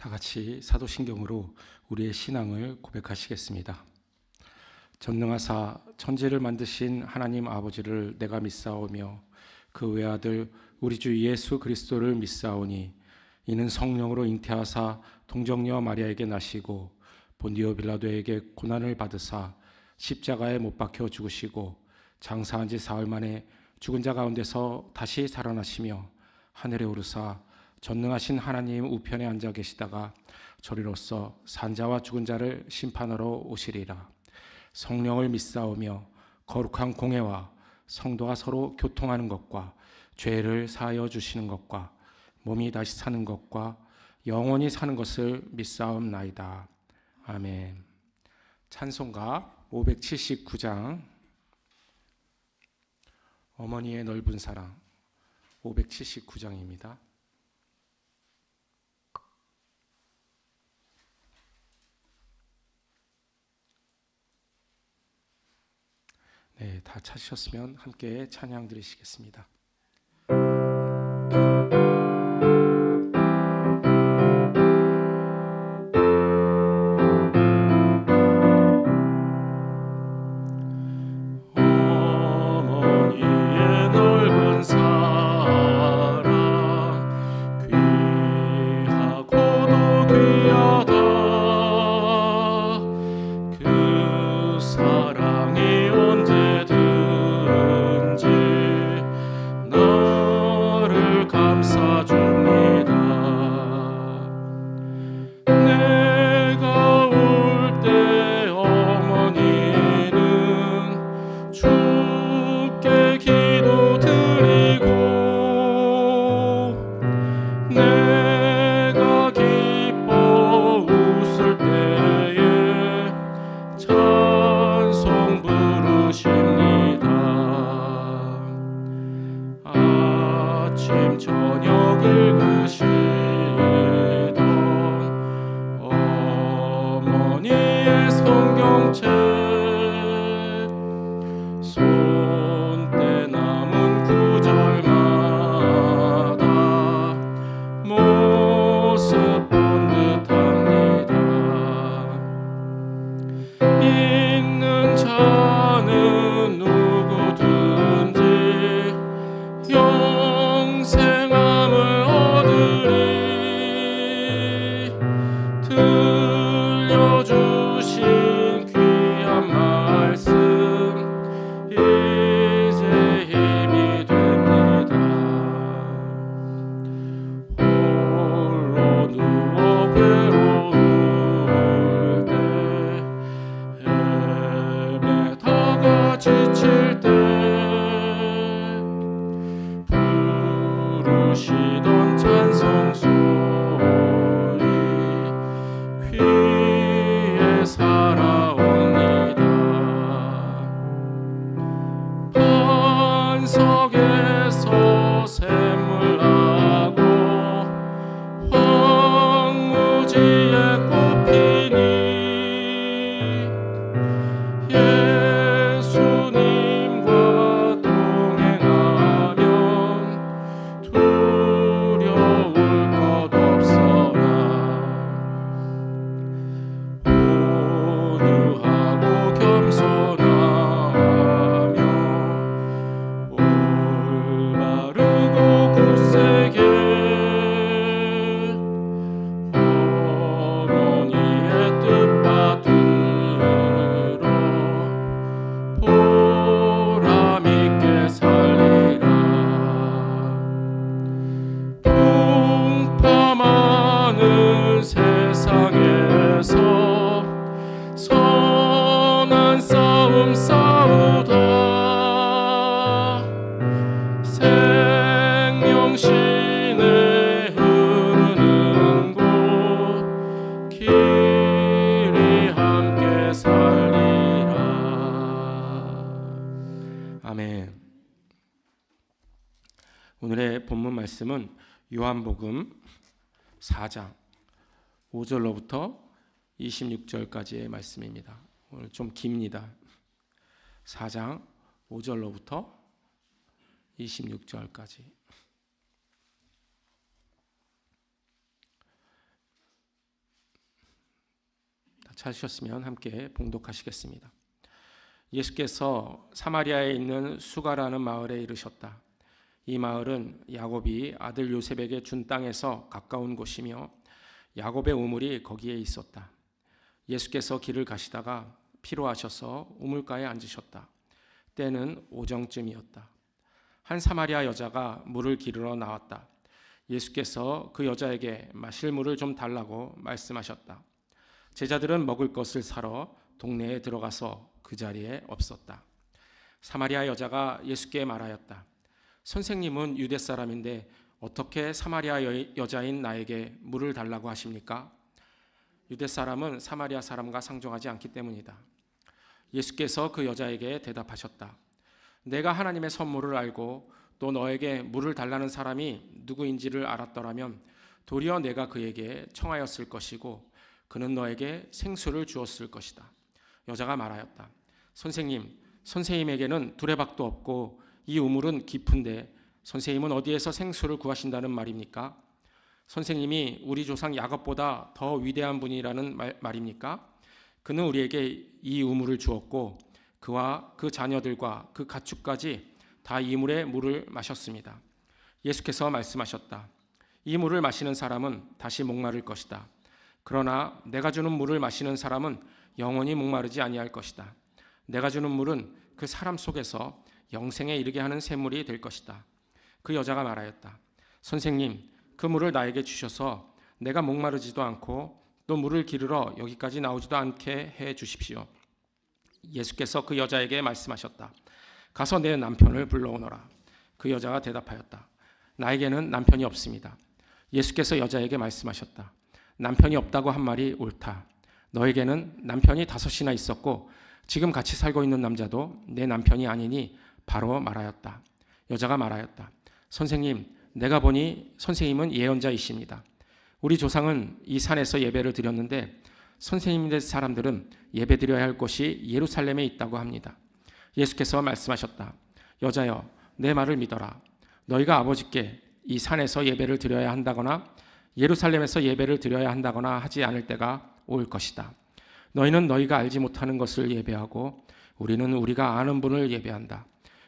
다 같이 사도신경으로 우리의 신앙을 고백하시겠습니다. 전능하사 천지를 만드신 하나님 아버지를 내가 믿사오며 그 외아들 우리 주 예수 그리스도를 믿사오니 이는 성령으로 잉태하사 동정녀 마리아에게 나시고 본디오 빌라도에게 고난을 받으사 십자가에 못 박혀 죽으시고 장사한 지 사흘 만에 죽은 자 가운데서 다시 살아나시며 하늘에 오르사 전능하신 하나님 우편에 앉아 계시다가 저리로서 산자와 죽은 자를 심판하러 오시리라. 성령을 믿사오며 거룩한 공회와 성도가 서로 교통하는 것과 죄를 사하여 주시는 것과 몸이 다시 사는 것과 영원히 사는 것을 믿사옵나이다. 아멘. 찬송가 579장 어머니의 넓은 사랑 579장입니다. 네, 다 찾으셨으면 함께 찬양 드리시겠습니다. 아멘. 오늘의 본문 말씀은 요한복음 4장 5절로부터 26절까지의 말씀입니다. 오늘 좀 깁니다. 4장 5절로부터 26절까지. 찾으셨으면 함께 봉독하시겠습니다. 예수께서 사마리아에 있는 수가라는 마을에 이르셨다. 이 마을은 야곱이 아들 요셉에게 준 땅에서 가까운 곳이며 야곱의 우물이 거기에 있었다. 예수께서 길을 가시다가 피로하셔서 우물가에 앉으셨다. 때는 오정쯤이었다. 한 사마리아 여자가 물을 기르러 나왔다. 예수께서 그 여자에게 마실 물을 좀 달라고 말씀하셨다. 제자들은 먹을 것을 사러 동네에 들어가서 그 자리에 없었다. 사마리아 여자가 예수께 말하였다. 선생님은 유대 사람인데 어떻게 사마리아 여자인 나에게 물을 달라고 하십니까? 유대 사람은 사마리아 사람과 상종하지 않기 때문이다. 예수께서 그 여자에게 대답하셨다. 내가 하나님의 선물을 알고 또 너에게 물을 달라는 사람이 누구인지를 알았더라면 도리어 내가 그에게 청하였을 것이고 그는 너에게 생수를 주었을 것이다. 여자가 말하였다. 선생님, 선생님에게는 두레박도 없고 이 우물은 깊은데 선생님은 어디에서 생수를 구하신다는 말입니까? 선생님이 우리 조상 야곱보다 더 위대한 분이라는 말입니까? 그는 우리에게 이 우물을 주었고 그와 그 자녀들과 그 가축까지 다 이 물의 물을 마셨습니다. 예수께서 말씀하셨다. 이 물을 마시는 사람은 다시 목마를 것이다. 그러나 내가 주는 물을 마시는 사람은 영원히 목마르지 아니할 것이다. 내가 주는 물은 그 사람 속에서 영생에 이르게 하는 샘물이 될 것이다. 그 여자가 말하였다. 선생님, 그 물을 나에게 주셔서 내가 목마르지도 않고 또 물을 기르러 여기까지 나오지도 않게 해 주십시오. 예수께서 그 여자에게 말씀하셨다. 가서 내 남편을 불러오너라. 그 여자가 대답하였다. 나에게는 남편이 없습니다. 예수께서 여자에게 말씀하셨다. 남편이 없다고 한 말이 옳다. 너에게는 남편이 5이나 있었고 지금 같이 살고 있는 남자도 내 남편이 아니니 바로 말하였다. 여자가 말하였다. 선생님, 내가 보니 선생님은 예언자이십니다. 우리 조상은 이 산에서 예배를 드렸는데 선생님의 사람들은 예배드려야 할 곳이 예루살렘에 있다고 합니다. 예수께서 말씀하셨다. 여자여, 내 말을 믿어라. 너희가 아버지께 이 산에서 예배를 드려야 한다거나 예루살렘에서 예배를 드려야 한다거나 하지 않을 때가 올 것이다. 너희는 너희가 알지 못하는 것을 예배하고 우리는 우리가 아는 분을 예배한다.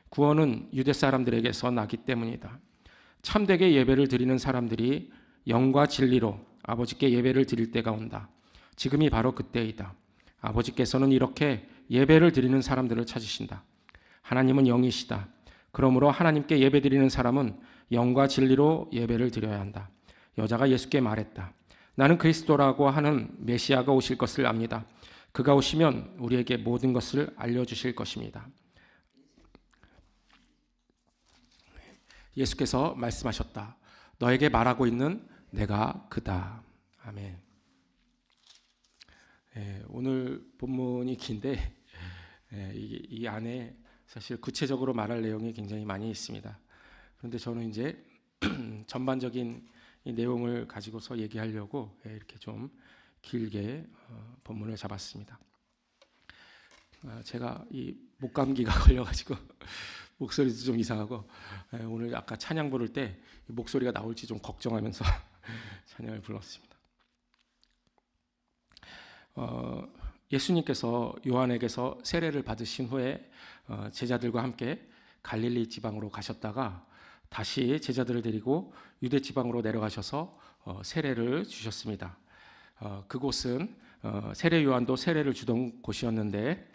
구원은 유대 사람들에게서 나기 때문이다. 참되게 예배를 드리는 사람들이 영과 진리로 아버지께 예배를 드릴 때가 온다. 지금이 바로 그때이다. 아버지께서는 이렇게 예배를 드리는 사람들을 찾으신다. 하나님은 영이시다. 그러므로 하나님께 예배 드리는 사람은 영과 진리로 예배를 드려야 한다. 여자가 예수께 말했다. 나는 그리스도라고 하는 메시아가 오실 것을 압니다. 그가 오시면 우리에게 모든 것을 알려주실 것입니다. 예수께서 말씀하셨다. 너에게 말하고 있는 내가 그다. 아멘. 오늘 본문이 긴데 이 안에 사실 구체적으로 말할 내용이 굉장히 많이 있습니다. 그런데 저는 이제 전반적인 이 내용을 가지고서 얘기하려고 이렇게 좀 길게 본문을 잡았습니다. 제가 이 목감기가 걸려가지고 목소리도 좀 이상하고 오늘 아까 찬양 부를 때 목소리가 나올지 좀 걱정하면서 찬양을 불렀습니다. 예수님께서 요한에게서 세례를 받으신 후에 제자들과 함께 갈릴리 지방으로 가셨다가 다시 제자들을 데리고 유대 지방으로 내려가셔서 세례를 주셨습니다. 그곳은 세례 요한도 세례를 주던 곳이었는데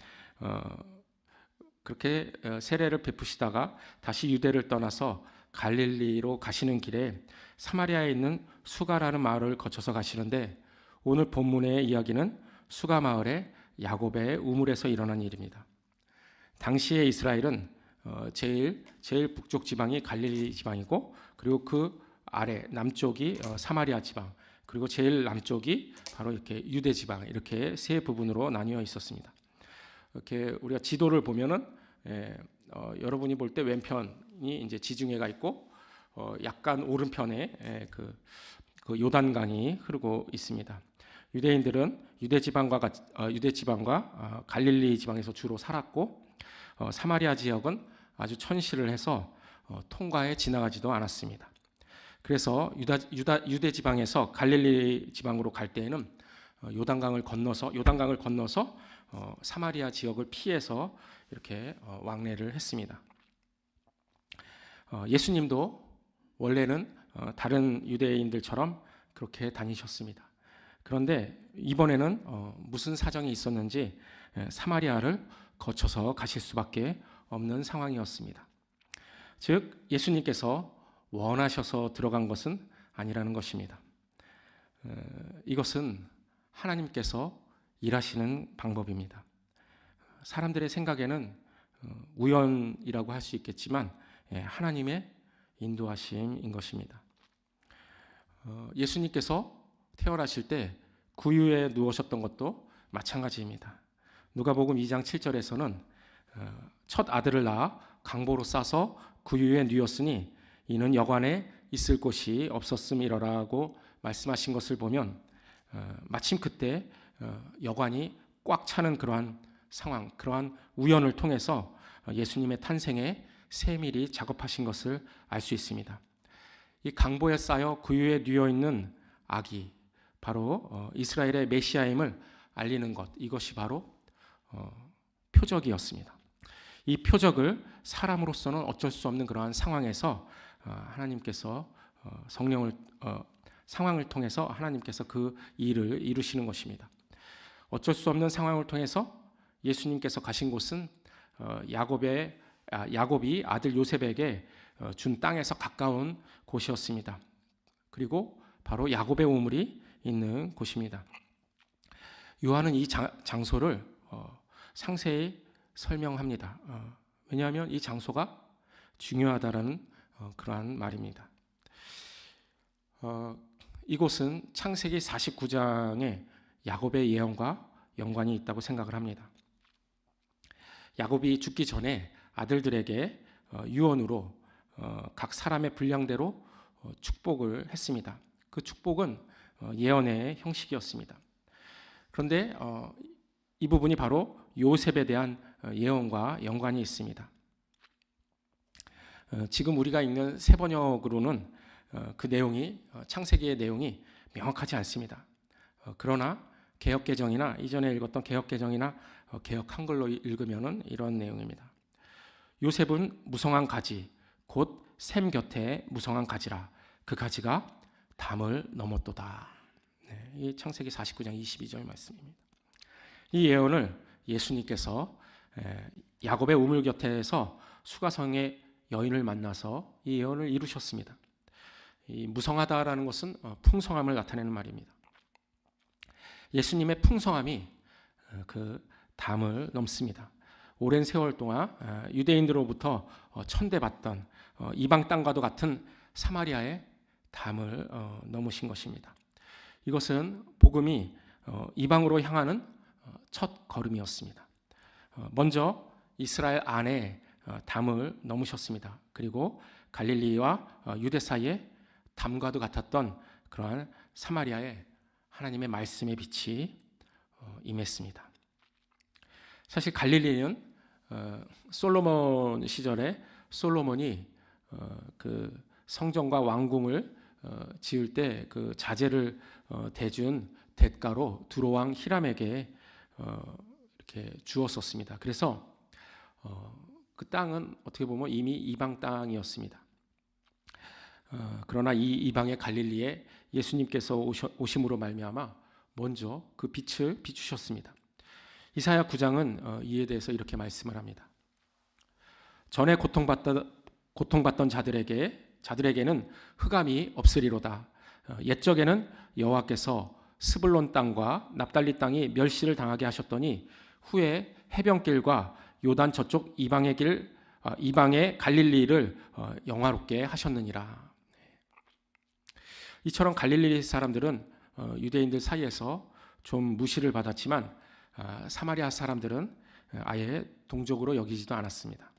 그렇게 세례를 베푸시다가 다시 유대를 떠나서 갈릴리로 가시는 길에 사마리아에 있는 수가라는 마을을 거쳐서 가시는데 오늘 본문의 이야기는 수가 마을의 야곱의 우물에서 일어난 일입니다. 당시의 이스라엘은 제일 북쪽 지방이 갈릴리 지방이고 그리고 그 아래 남쪽이 사마리아 지방 그리고 제일 남쪽이 바로 이렇게 유대 지방 이렇게 세 부분으로 나뉘어 있었습니다. 이렇게 우리가 지도를 보면은 여러분이 볼 때 왼편이 이제 지중해가 있고 약간 오른편에 그 요단강이 흐르고 있습니다. 유대인들은 유대 지방과 갈릴리 지방에서 주로 살았고 사마리아 지역은 아주 천시를 해서 통과해 지나가지도 않았습니다. 그래서 유대 지방에서 갈릴리 지방으로 갈 때에는 요단강을 건너서 사마리아 지역을 피해서 이렇게 왕래를 했습니다. 예수님도 원래는 다른 유대인들처럼 그렇게 다니셨습니다. 그런데 이번에는 무슨 사정이 있었는지 사마리아를 거쳐서 가실 수밖에 없는 상황이었습니다. 즉 예수님께서 원하셔서 들어간 것은 아니라는 것입니다. 이것은 하나님께서 일하시는 방법입니다. 사람들의 생각에는 우연이라고 할 수 있겠지만 하나님의 인도하심인 것입니다. 예수님께서 태어나실 때 구유에 누우셨던 것도 마찬가지입니다. 누가복음 2장 7절에서는 첫 아들을 낳아 강보로 싸서 구유에 누웠으니 이는 여관에 있을 곳이 없었음이라고 말씀하신 것을 보면 마침 그때 여관이 꽉 차는 그러한 상황, 그러한 우연을 통해서 예수님의 탄생에 세밀히 작업하신 것을 알 수 있습니다. 이 강보에 쌓여 구유에 누워 있는 아기, 바로 이스라엘의 메시아임을 알리는 것, 이것이 바로 표적이었습니다. 이 표적을 사람으로서는 어쩔 수 없는 그러한 상황에서 하나님께서 상황을 통해서 하나님께서 그 일을 이루시는 것입니다. 어쩔 수 없는 상황을 통해서 예수님께서 가신 곳은 야곱이 아들 요셉에게 준 땅에서 가까운 곳이었습니다. 그리고 바로 야곱의 우물이 있는 곳입니다. 요한은 이 장소를 상세히 설명합니다. 왜냐하면 이 장소가 중요하다라는 그러한 말입니다. 이곳은 창세기 49장의 야곱의 예언과 연관이 있다고 생각을 합니다. 야곱이 죽기 전에 아들들에게 유언으로 각 사람의 분량대로 축복을 했습니다. 그 축복은 예언의 형식이었습니다. 그런데 이 부분이 바로 요셉에 대한 예언과 연관이 있습니다. 지금 우리가 읽는 새 번역으로는 그 내용이 창세기의 내용이 명확하지 않습니다. 그러나 개역개정이나 이전에 읽었던 개역개정이나 개역 한글로 읽으면은 이런 내용입니다. 요셉은 무성한 가지 곧 샘 곁에 무성한 가지라 그 가지가 담을 넘었도다. 이 창세기 49장 22절 말씀입니다. 이 예언을 예수님께서 야곱의 우물 곁에서 수가성의 여인을 만나서 이 예언을 이루셨습니다. 이 무성하다라는 것은 풍성함을 나타내는 말입니다. 예수님의 풍성함이 그 담을 넘습니다. 오랜 세월 동안 유대인들로부터 천대받던 이방 땅과도 같은 사마리아의 담을 넘으신 것입니다. 이것은 복음이 이방으로 향하는 첫 걸음이었습니다. 먼저 이스라엘 안에 담을 넘으셨습니다. 그리고 갈릴리와 유대 사이에 담과도 같았던 그러한 사마리아에 하나님의 말씀의 빛이 임했습니다. 사실 갈릴리는 솔로몬 시절에 솔로몬이 그 성전과 왕궁을 지을 때 그 자재를 대준 대가로 두로왕 히람에게 이렇게 주었었습니다. 그래서 그 땅은 어떻게 보면 이미 이방 땅이었습니다. 그러나 이 이방의 갈릴리에 예수님께서 오심으로 말미암아 먼저 그 빛을 비추셨습니다. 이사야 9장은 이에 대해서 이렇게 말씀을 합니다. 전에 고통받던 자들에게는 흑암이 없으리로다. 옛적에는 여호와께서 스불론 땅과 납달리 땅이 멸시를 당하게 하셨더니 후에 해변길과 요단 저쪽 이방의 갈릴리를 영화롭게 하셨느니라. 이처럼 갈릴리 사람들은 유대인들 사이에서 좀 무시를 받았지만 사마리아 사람들은 아예 동족으로 여기지도 않았습니다.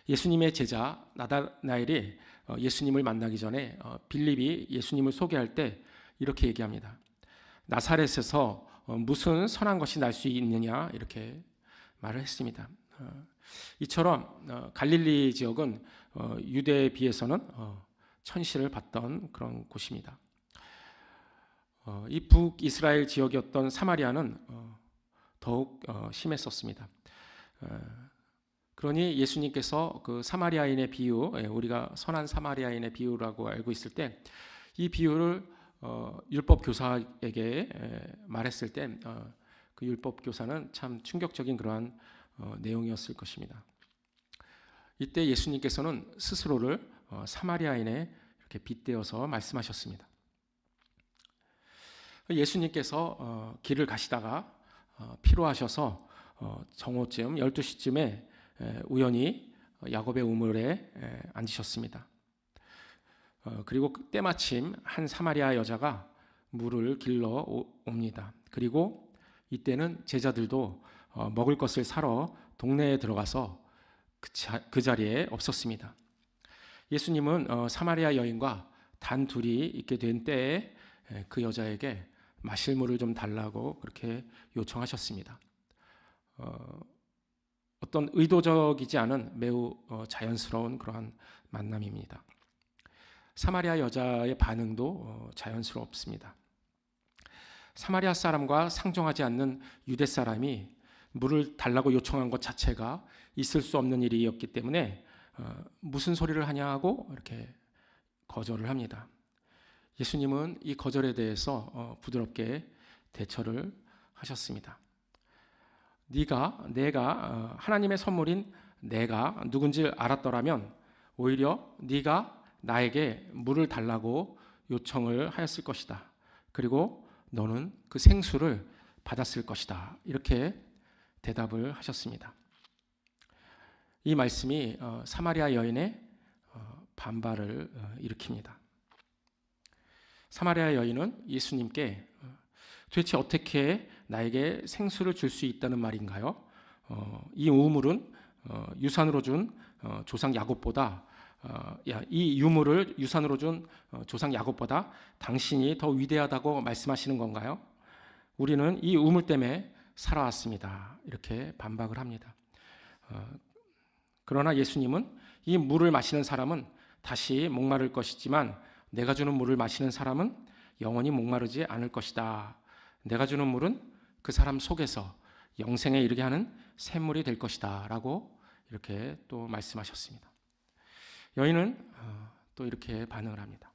예수님의 제자 나다나엘이 예수님을 만나기 전에 빌립이 예수님을 소개할 때 이렇게 얘기합니다. 나사렛에서 무슨 선한 것이 날 수 있느냐 이렇게 말을 했습니다. 이처럼 갈릴리 지역은 유대에 비해서는 천시를 받던 그런 곳입니다. 이 북이스라엘 지역이었던 사마리아는 더욱 심했었습니다. 그러니 예수님께서 그 사마리아인의 비유, 우리가 선한 사마리아인의 비유라고 알고 있을 때 이 비유를 율법 교사에게 말했을 때 그 율법 교사는 참 충격적인 그러한 내용이었을 것입니다. 이때 예수님께서는 스스로를 사마리아인에 이렇게 빗대어서 말씀하셨습니다. 예수님께서 길을 가시다가 피로하셔서 정오쯤 12시쯤에 우연히 야곱의 우물에 앉으셨습니다. 그리고 때마침 한 사마리아 여자가 물을 길러 옵니다. 그리고 이때는 제자들도 먹을 것을 사러 동네에 들어가서 그 자리에 없었습니다. 예수님은 사마리아 여인과 단둘이 있게 된 때에 그 여자에게 마실 물을 좀 달라고 그렇게 요청하셨습니다. 어떤 의도적이지 않은 매우 자연스러운 그러한 만남입니다. 사마리아 여자의 반응도 자연스럽습니다. 사마리아 사람과 상종하지 않는 유대 사람이 물을 달라고 요청한 것 자체가 있을 수 없는 일이었기 때문에 무슨 소리를 하냐 하고 이렇게 거절을 합니다. 예수님은 이 거절에 대해서 부드럽게 대처를 하셨습니다. 내가 하나님의 선물인 내가 누군지 알았더라면 오히려 네가 나에게 물을 달라고 요청을 하였을 것이다. 그리고 너는 그 생수를 받았을 것이다. 이렇게 대답을 하셨습니다. 이 말씀이 사마리아 여인의 반발을 일으킵니다. 사마리아 여인은 예수님께 도대체 어떻게 나에게 생수를 줄 수 있다는 말인가요? 이 우물은 유산으로 준 조상 야곱보다 이 유물을 유산으로 준 조상 야곱보다 당신이 더 위대하다고 말씀하시는 건가요? 우리는 이 우물 때문에 살아왔습니다. 이렇게 반박을 합니다. 그러나 예수님은 이 물을 마시는 사람은 다시 목마를 것이지만 내가 주는 물을 마시는 사람은 영원히 목마르지 않을 것이다. 내가 주는 물은 그 사람 속에서 영생에 이르게 하는 샘물이 될 것이다 라고 이렇게 또 말씀하셨습니다. 여인은 또 이렇게 반응을 합니다.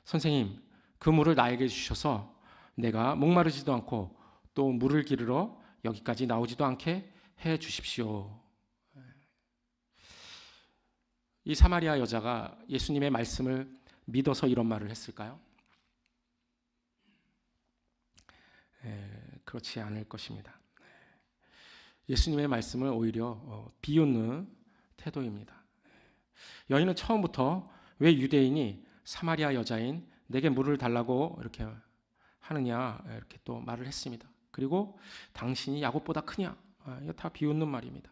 선생님, 그 물을 나에게 주셔서 내가 목마르지도 않고 또 물을 기르러 여기까지 나오지도 않게 해 주십시오. 이 사마리아 여자가 예수님의 말씀을 믿어서 이런 말을 했을까요? 그렇지 않을 것입니다. 예수님의 말씀을 오히려 비웃는 태도입니다. 여인은 처음부터 왜 유대인이 사마리아 여자인 내게 물을 달라고 이렇게 하느냐 이렇게 또 말을 했습니다. 그리고 당신이 야곱보다 크냐? 이거 다 비웃는 말입니다.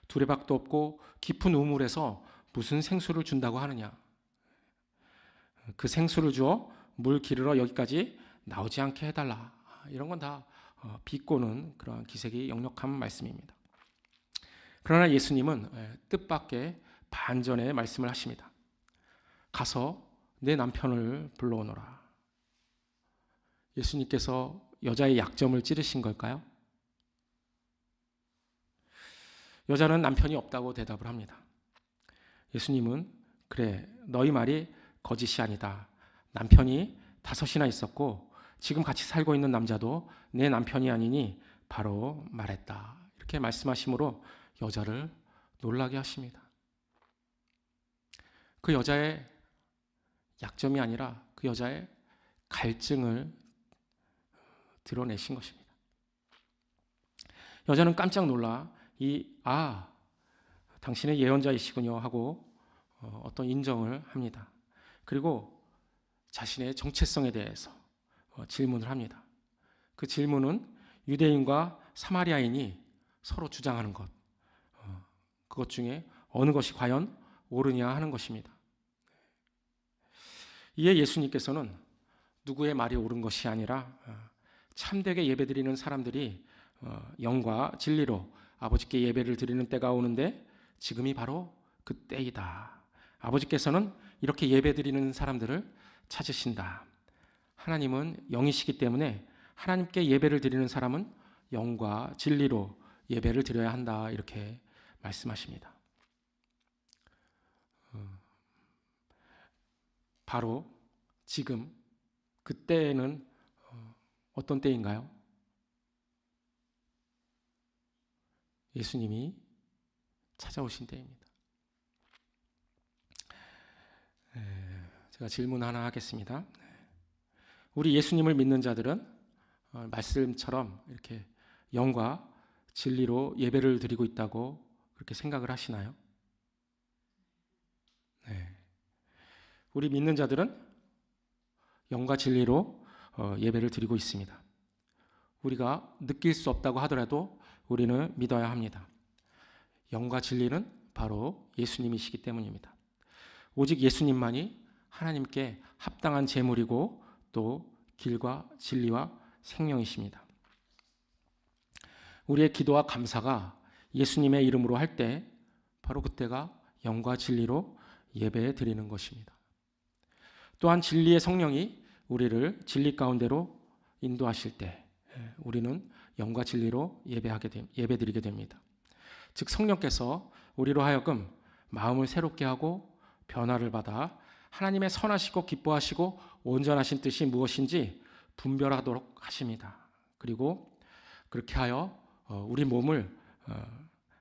두레박도 없고 깊은 우물에서 무슨 생수를 준다고 하느냐? 그 생수를 주어 물 기르러 여기까지 나오지 않게 해달라. 이런 건 다 비꼬는 그런 기색이 역력한 말씀입니다. 그러나 예수님은 뜻밖의 반전의 말씀을 하십니다. 가서 내 남편을 불러오너라. 예수님께서 여자의 약점을 찌르신 걸까요? 여자는 남편이 없다고 대답을 합니다. 예수님은 그래, 너희 말이 거짓이 아니다. 남편이 5이나 있었고 지금 같이 살고 있는 남자도 내 남편이 아니니 바로 말했다. 이렇게 말씀하심으로 여자를 놀라게 하십니다. 그 여자의 약점이 아니라 그 여자의 갈증을 드러내신 것입니다. 여자는 깜짝 놀라 당신의 예언자이시군요 하고 어떤 인정을 합니다. 그리고 자신의 정체성에 대해서 질문을 합니다. 그 질문은 유대인과 사마리아인이 서로 주장하는 그것 중에 어느 것이 과연 옳으냐 하는 것입니다. 이에 예수님께서는 누구의 말이 옳은 것이 아니라 참되게 예배드리는 사람들이 영과 진리로 아버지께 예배를 드리는 때가 오는데 지금이 바로 그 때이다. 아버지께서는 이렇게 예배드리는 사람들을 찾으신다. 하나님은 영이시기 때문에 하나님께 예배를 드리는 사람은 영과 진리로 예배를 드려야 한다, 이렇게 말씀하십니다. 바로 지금 그때는 어떤 때인가요? 예수님이 찾아오신 때입니다. 제가 질문 하나 하겠습니다. 우리 예수님을 믿는 자들은 말씀처럼 이렇게 영과 진리로 예배를 드리고 있다고 그렇게 생각을 하시나요? 네. 우리 믿는 자들은 영과 진리로 예배를 드리고 있습니다. 우리가 느낄 수 없다고 하더라도 우리는 믿어야 합니다. 영과 진리는 바로 예수님이시기 때문입니다. 오직 예수님만이 하나님께 합당한 제물이고 또 길과 진리와 생명이십니다. 우리의 기도와 감사가 예수님의 이름으로 할 때 바로 그때가 영과 진리로 예배 드리는 것입니다. 또한 진리의 성령이 우리를 진리 가운데로 인도하실 때 우리는 영과 진리로 예배드리게 됩니다. 즉 성령께서 우리로 하여금 마음을 새롭게 하고 변화를 받아 하나님의 선하시고 기뻐하시고 온전하신 뜻이 무엇인지 분별하도록 하십니다. 그리고 그렇게 하여 우리 몸을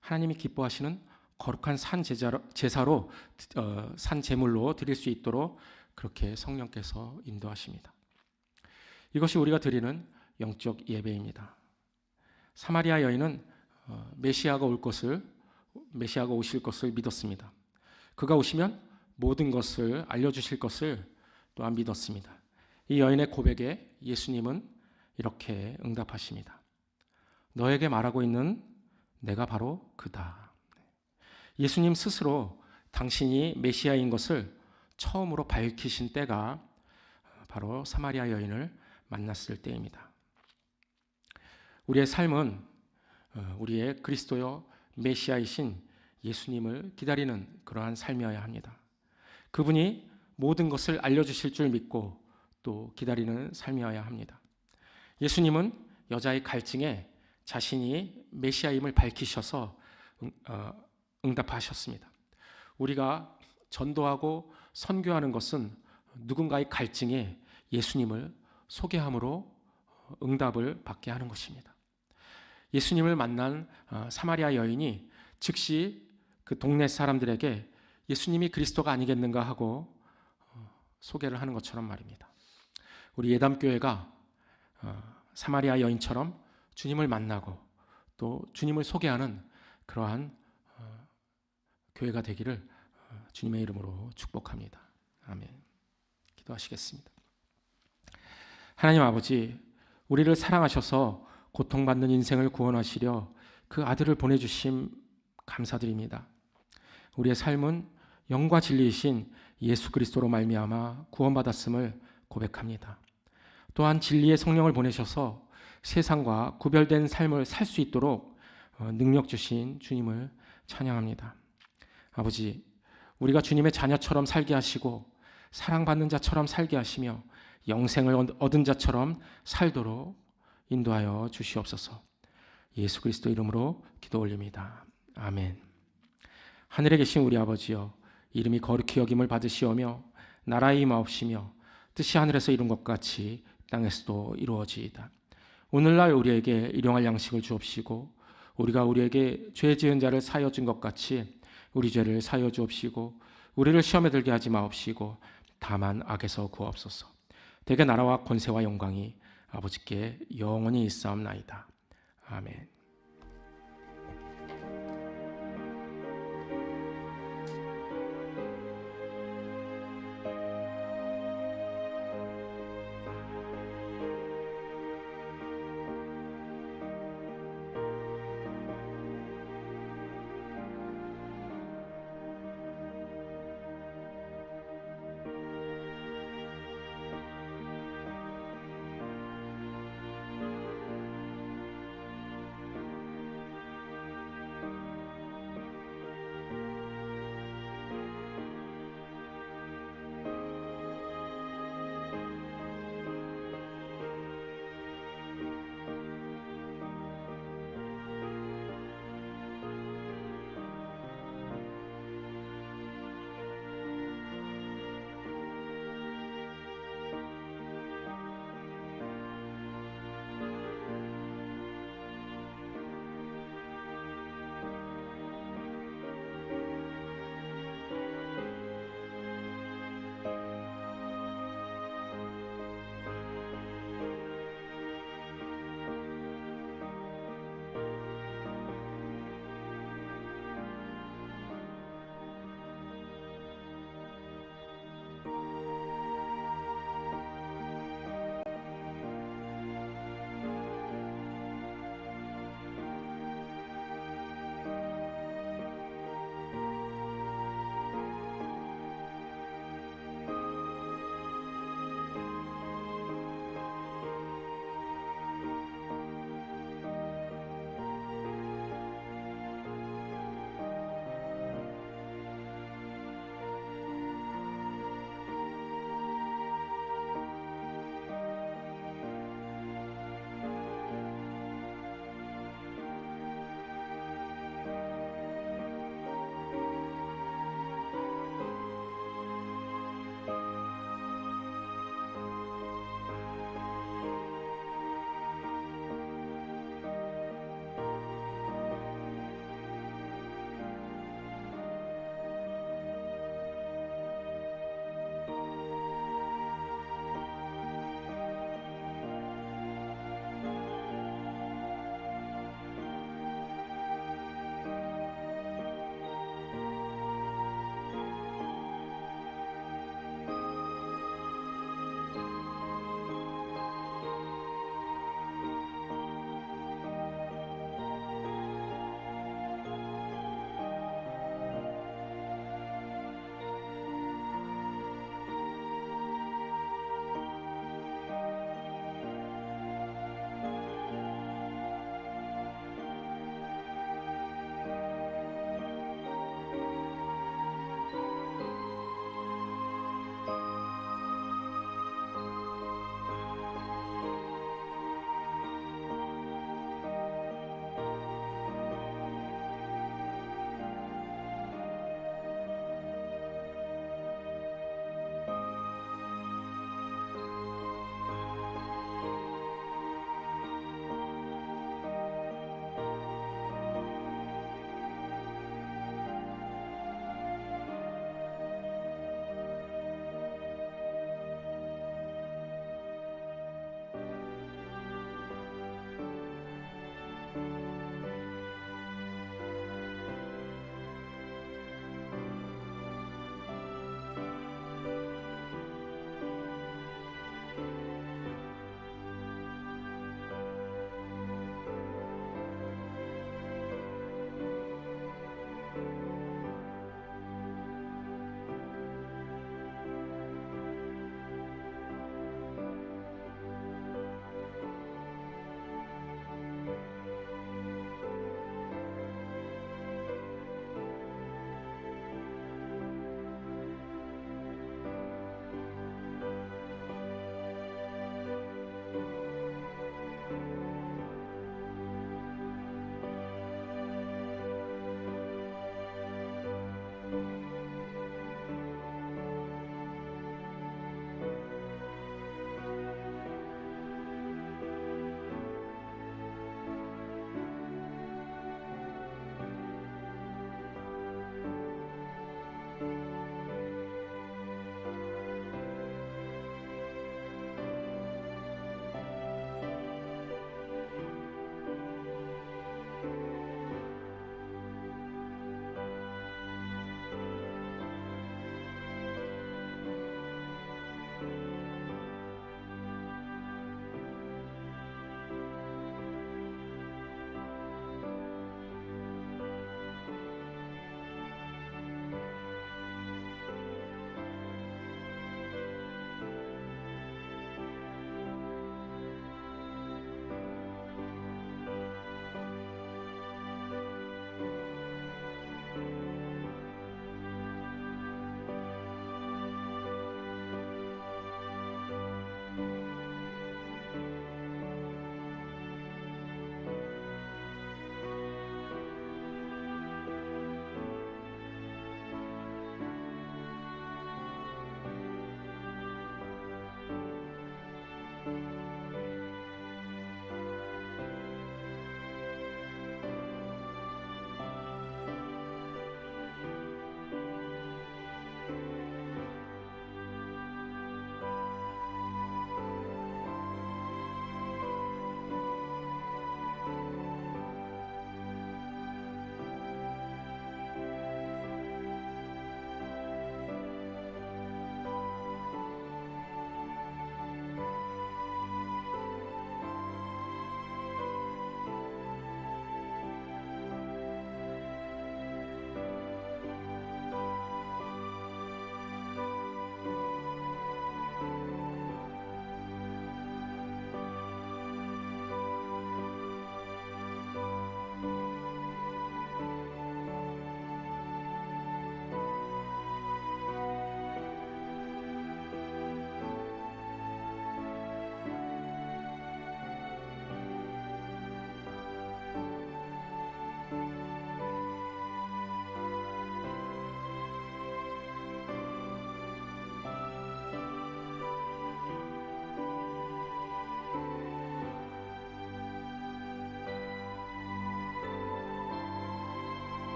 하나님이 기뻐하시는 거룩한 산 제사로 산 제물로 드릴 수 있도록 그렇게 성령께서 인도하십니다. 이것이 우리가 드리는 영적 예배입니다. 사마리아 여인은 메시아가 오실 것을 믿었습니다. 그가 오시면 모든 것을 알려주실 것을 또한 믿었습니다. 이 여인의 고백에 예수님은 이렇게 응답하십니다. 너에게 말하고 있는 내가 바로 그다. 예수님 스스로 당신이 메시아인 것을 처음으로 밝히신 때가 바로 사마리아 여인을 만났을 때입니다. 우리의 삶은 우리의 그리스도여 메시아이신 예수님을 기다리는 그러한 삶이어야 합니다. 그분이 모든 것을 알려주실 줄 믿고 또 기다리는 삶이어야 합니다. 예수님은 여자의 갈증에 자신이 메시아임을 밝히셔서 응답하셨습니다. 우리가 전도하고 선교하는 것은 누군가의 갈증에 예수님을 소개함으로 응답을 받게 하는 것입니다. 예수님을 만난 사마리아 여인이 즉시 그 동네 사람들에게 예수님이 그리스도가 아니겠는가 하고 소개를 하는 것처럼 말입니다. 우리 예담교회가 사마리아 여인처럼 주님을 만나고 또 주님을 소개하는 그러한 교회가 되기를 주님의 이름으로 축복합니다. 아멘. 기도하시겠습니다. 하나님 아버지, 우리를 사랑하셔서 고통받는 인생을 구원하시려 그 아들을 보내주심 감사드립니다. 우리의 삶은 영과 진리이신 예수 그리스도로 말미암아 구원받았음을 고백합니다. 또한 진리의 성령을 보내셔서 세상과 구별된 삶을 살 수 있도록 능력 주신 주님을 찬양합니다. 아버지, 우리가 주님의 자녀처럼 살게 하시고 사랑받는 자처럼 살게 하시며 영생을 얻은 자처럼 살도록 인도하여 주시옵소서. 예수 그리스도 이름으로 기도 올립니다. 아멘. 하늘에 계신 우리 아버지여, 이름이 거룩히 여김을 받으시오며 나라의 임하옵시며 뜻이 하늘에서 이룬 것 같이 땅에서도 이루어지이다. 오늘날 우리에게 일용할 양식을 주옵시고 우리가 우리에게 죄 지은 자를 사하여 준 것 같이 우리 죄를 사하여 주옵시고 우리를 시험에 들게 하지 마옵시고 다만 악에서 구하옵소서. 대개 나라와 권세와 영광이 아버지께 영원히 있사옵나이다. 아멘.